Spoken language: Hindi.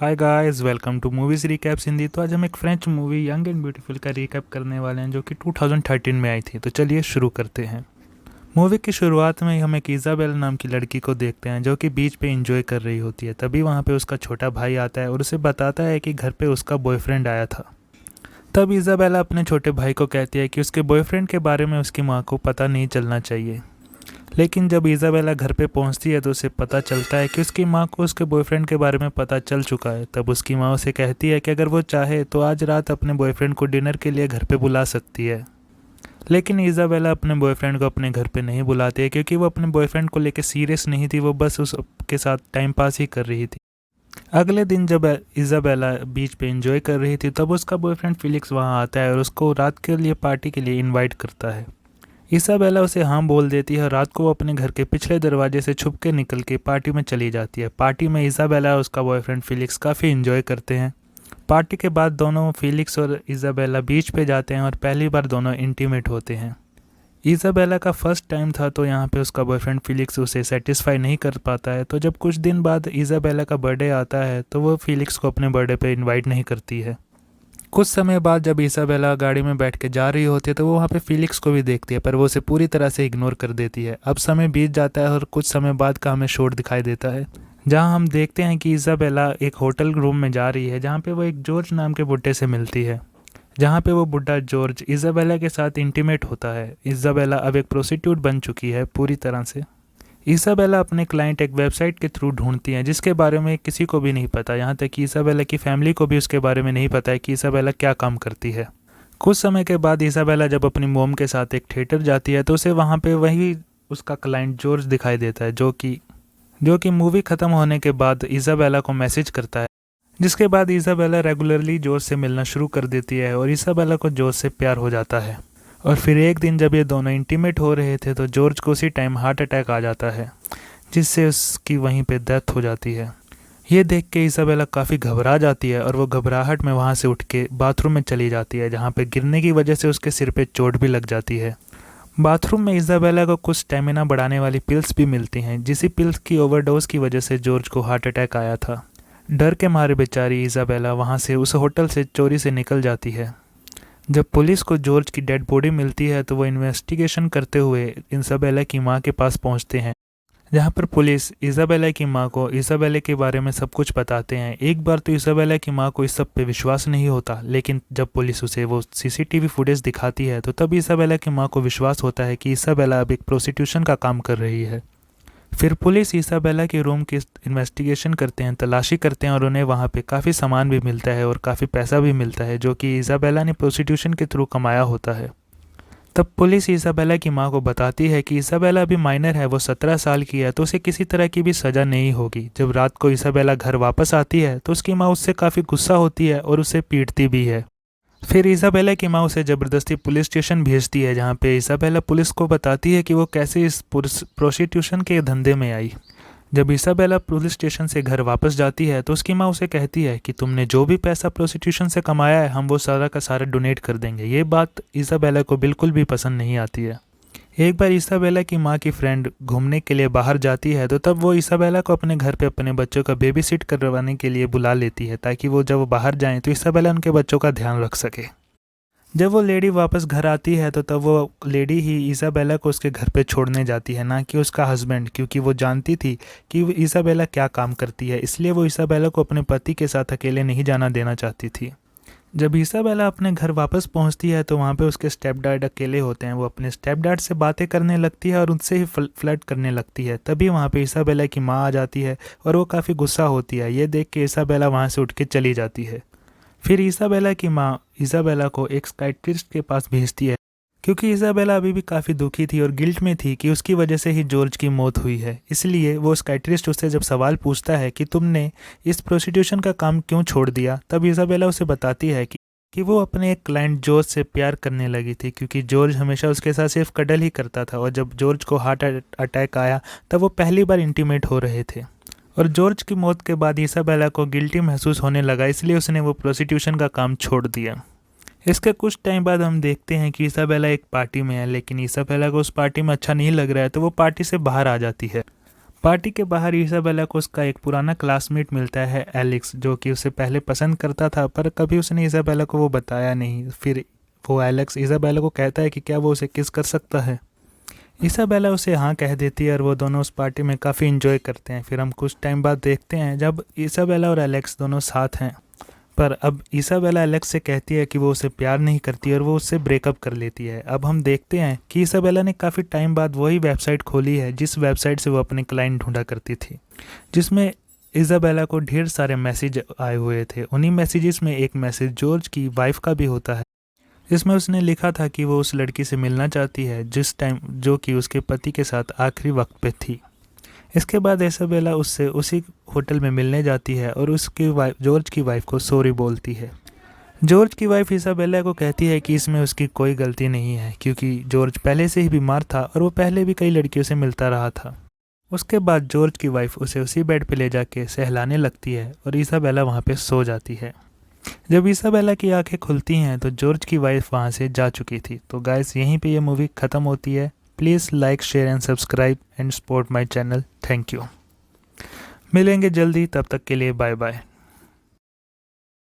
Hi guys, welcome to movies recaps Hindi. तो आज हम एक French movie young and beautiful का रिकैप करने वाले हैं जो कि 2013 में आई थी। तो चलिए शुरू करते हैं। मूवी की शुरुआत में हम एक इज़ाबेल नाम की लड़की को देखते हैं जो कि बीच पे एंजॉय कर रही होती है। तभी वहाँ पे उसका छोटा भाई आता है और उसे बताता है कि घर पे उसका बॉयफ्रेंड आया था। तब इज़ाबेला अपने छोटे भाई को कहती है कि उसके बॉयफ्रेंड के बारे में उसकी माँ को पता नहीं चलना चाहिए। लेकिन जब इज़ाबेला घर पे पहुंचती है तो उसे पता चलता है कि उसकी माँ को उसके बॉयफ्रेंड के बारे में पता चल चुका है। तब उसकी माँ उसे कहती है कि अगर वो चाहे तो आज रात अपने बॉयफ्रेंड को डिनर के लिए घर पे बुला सकती है। लेकिन इज़ाबेला अपने बॉयफ्रेंड को अपने घर पे नहीं बुलाती है क्योंकि वो अपने बॉयफ्रेंड को लेकर सीरियस नहीं थी, वो बस उसके साथ टाइम पास ही कर रही थी। अगले दिन जब इज़ाबेला बीच पे एंजॉय कर रही थी तब उसका बॉयफ्रेंड फिलिक्स वहाँ आता है और उसको रात के लिए पार्टी के लिए इनवाइट करता है। इसाबेला उसे हाँ बोल देती है और रात को वो अपने घर के पिछले दरवाजे से छुप के निकल के पार्टी में चली जाती है। पार्टी में इसाबेला और उसका बॉयफ्रेंड फिलिक्स काफ़ी इंजॉय करते हैं। पार्टी के बाद दोनों फिलिक्स और इसाबेला बीच पे जाते हैं और पहली बार दोनों इंटीमेट होते हैं। इसाबेला का फर्स्ट टाइम था तो यहाँ पे उसका बॉयफ्रेंड फिलिक्स उसे सेटिस्फाई नहीं कर पाता है। तो जब कुछ दिन बाद इसाबेला का बर्थडे आता है तो वो फिलिक्स को अपने बर्थडे पे इनवाइट नहीं करती है। कुछ समय बाद जब इसाबेला गाड़ी में बैठ के जा रही होती है तो वो वहाँ पे फिलिक्स को भी देखती है, पर वो उसे पूरी तरह से इग्नोर कर देती है। अब समय बीत जाता है और कुछ समय बाद का हमें शॉट दिखाई देता है जहाँ हम देखते हैं कि इसाबेला एक होटल रूम में जा रही है जहाँ पे वो एक जॉर्ज नाम के बुड्ढे से मिलती है। जहाँ पे वो बुड्ढा जॉर्ज इसाबेला के साथ इंटीमेट होता है। इसाबेला अब एक प्रोस्टिट्यूट बन चुकी है पूरी तरह से। इसाबेला अपने क्लाइंट एक वेबसाइट के थ्रू ढूंढती हैं जिसके बारे में किसी को भी नहीं पता, यहाँ तक कि इसाबेला की फैमिली को भी उसके बारे में नहीं पता है कि इसाबेला क्या काम करती है। कुछ समय के बाद इसाबेला जब अपनी मोम के साथ एक थिएटर जाती है तो उसे वहाँ पे वही उसका क्लाइंट जॉर्ज दिखाई देता है जो कि मूवी ख़त्म होने के बाद इसाबेला को मैसेज करता है। जिसके बाद इसाबेला रेगुलरली जॉर्ज से मिलना शुरू कर देती है और इसाबेला को जॉर्ज से प्यार हो जाता है। और फिर एक दिन जब ये दोनों इंटीमेट हो रहे थे तो जॉर्ज को उसी टाइम हार्ट अटैक आ जाता है जिससे उसकी वहीं पे डेथ हो जाती है। ये देख के इसाबेला काफ़ी घबरा जाती है और वो घबराहट में वहाँ से उठ के बाथरूम में चली जाती है जहाँ पे गिरने की वजह से उसके सिर पे चोट भी लग जाती है। बाथरूम में इसाबेला को कुछ स्टेमिना बढ़ाने वाली पिल्स भी मिलती हैं जिसी पिल्स की ओवरडोज की वजह से जॉर्ज को हार्ट अटैक आया था। डर के मारे बेचारी इसाबेला वहाँ से उस होटल से चोरी से निकल जाती है। जब पुलिस को जॉर्ज की डेड बॉडी मिलती है तो वो इन्वेस्टिगेशन करते हुए इसाबेला की मां के पास पहुंचते हैं जहां पर पुलिस इसाबेला की मां को इसाबेला के बारे में सब कुछ बताते हैं। एक बार तो इसाबेला की मां को इस सब पे विश्वास नहीं होता, लेकिन जब पुलिस उसे वो सीसीटीवी फुटेज दिखाती है तो तब इसाबेला की मां को विश्वास होता है कि इसाबेला अब एक प्रोस्टिट्यूशन का काम कर रही है। फिर पुलिस इसाबेला के रूम की इन्वेस्टिगेशन करते हैं, तलाशी करते हैं और उन्हें वहाँ पे काफ़ी सामान भी मिलता है और काफ़ी पैसा भी मिलता है जो कि इसाबेला ने प्रोस्टिट्यूशन के थ्रू कमाया होता है। तब पुलिस इसाबेला की मां को बताती है कि इसाबेला अभी माइनर है, वो 17 साल की है तो उसे किसी तरह की भी सज़ा नहीं होगी। जब रात को इसाबेला घर वापस आती है तो उसकी माँ उससे काफ़ी गुस्सा होती है और उसे पीटती भी है। फिर इसाबेला की माँ उसे ज़बरदस्ती पुलिस स्टेशन भेजती है जहाँ पे इसाबेला पुलिस को बताती है कि वो कैसे इस प्रोस्टिट्यूशन के धंधे में आई। जब इसाबेला पुलिस स्टेशन से घर वापस जाती है तो उसकी माँ उसे कहती है कि तुमने जो भी पैसा प्रोस्टिट्यूशन से कमाया है हम वो सारा का सारा डोनेट कर देंगे। ये बात इसाबेला को बिल्कुल भी पसंद नहीं आती है। एक बार इसाबेला की माँ की फ्रेंड घूमने के लिए बाहर जाती है तो तब वो इसाबेला को अपने घर पे अपने बच्चों का बेबी सिट करवाने के लिए बुला लेती है ताकि वो जब वो बाहर जाएं तो इसाबेला उनके बच्चों का ध्यान रख सके। जब वो लेडी वापस घर आती है तो तब वो लेडी ही इसाबेला को उसके घर पे छोड़ने जाती है, ना कि उसका हस्बैंड, क्योंकि वो जानती थी कि इसाबेला क्या काम करती है, इसलिए वो इसाबेला को अपने पति के साथ अकेले नहीं जाना देना चाहती थी। जब इसाबेला अपने घर वापस पहुंचती है तो वहाँ पे उसके स्टेप डैड अकेले होते हैं। वो अपने स्टेप डैड से बातें करने लगती है और उनसे ही फ्लर्ट करने लगती है। तभी वहाँ पे इसाबेला की माँ आ जाती है और वो काफ़ी गुस्सा होती है। ये देख के इसाबेला वहाँ से उठ के चली जाती है। फिर इसाबेला की माँ इसाबेला को एक साइकियाट्रिस्ट के पास भेजती है क्योंकि इसाबेला अभी भी काफ़ी दुखी थी और गिल्ट में थी कि उसकी वजह से ही जॉर्ज की मौत हुई है। इसलिए वो साइकियाट्रिस्ट उससे जब सवाल पूछता है कि तुमने इस प्रोस्टिट्यूशन का काम क्यों छोड़ दिया, तब इसाबेला उसे बताती है कि वो अपने एक क्लाइंट जॉर्ज से प्यार करने लगी थी क्योंकि जॉर्ज हमेशा उसके साथ सिर्फ कडल ही करता था और जब जॉर्ज को हार्ट अटैक आया तब वो पहली बार इंटीमेट हो रहे थे। और जॉर्ज की मौत के बाद इसाबेला को गिल्टी महसूस होने लगा, इसलिए उसने वो प्रोस्टिट्यूशन का काम छोड़ दिया। इसके कुछ टाइम बाद हम देखते हैं कि इसाबेला एक पार्टी में है, लेकिन इसाबेला को उस पार्टी में अच्छा नहीं लग रहा है तो वो पार्टी से बाहर आ जाती है। पार्टी के बाहर इसाबेला को उसका एक पुराना क्लासमेट मिलता है एलेक्स, जो कि उसे पहले पसंद करता था पर कभी उसने इसाबेला को वो बताया नहीं। फिर वो एलेक्स इसाबेला को कहता है कि क्या वो उसे किस कर सकता है। इसाबेला उसे हाँ कह देती है और वो दोनों उस पार्टी में काफ़ी इंजॉय करते हैं। फिर हम कुछ टाइम बाद देखते हैं जब इसाबेला और एलेक्स दोनों साथ हैं, पर अब इसाबेला एलेक्स से कहती है कि वो उसे प्यार नहीं करती और वो उससे ब्रेकअप कर लेती है। अब हम देखते हैं कि इसाबेला ने काफ़ी टाइम बाद वही वेबसाइट खोली है जिस वेबसाइट से वो अपने क्लाइंट ढूंढा करती थी, जिसमें इसाबेला को ढेर सारे मैसेज आए हुए थे। उन्हीं मैसेजेस में एक मैसेज जॉर्ज की वाइफ का भी होता है। इसमें उसने लिखा था कि वो उस लड़की से मिलना चाहती है जिस टाइम जो कि उसके पति के साथ आखिरी वक्त पे थी। इसके बाद इसाबेला उससे उसी होटल में मिलने जाती है और उसकी वाइफ जॉर्ज की वाइफ को सॉरी बोलती है। जॉर्ज की वाइफ इसाबेला को कहती है कि इसमें उसकी कोई गलती नहीं है क्योंकि जॉर्ज पहले से ही बीमार था और वो पहले भी कई लड़कियों से मिलता रहा था। उसके बाद जॉर्ज की वाइफ उसे उसी बेड पे ले जाके सहलाने लगती है और इसाबेला वहाँ पे सो जाती है। जब इसाबेला की आंखें खुलती हैं तो जॉर्ज की वाइफ वहाँ से जा चुकी थी। तो गाइस यहीं पे ये मूवी ख़त्म होती है। Please like share and subscribe and support my channel. Thank you. मिलेंगे जल्दी, तब तक के लिए बाय बाय।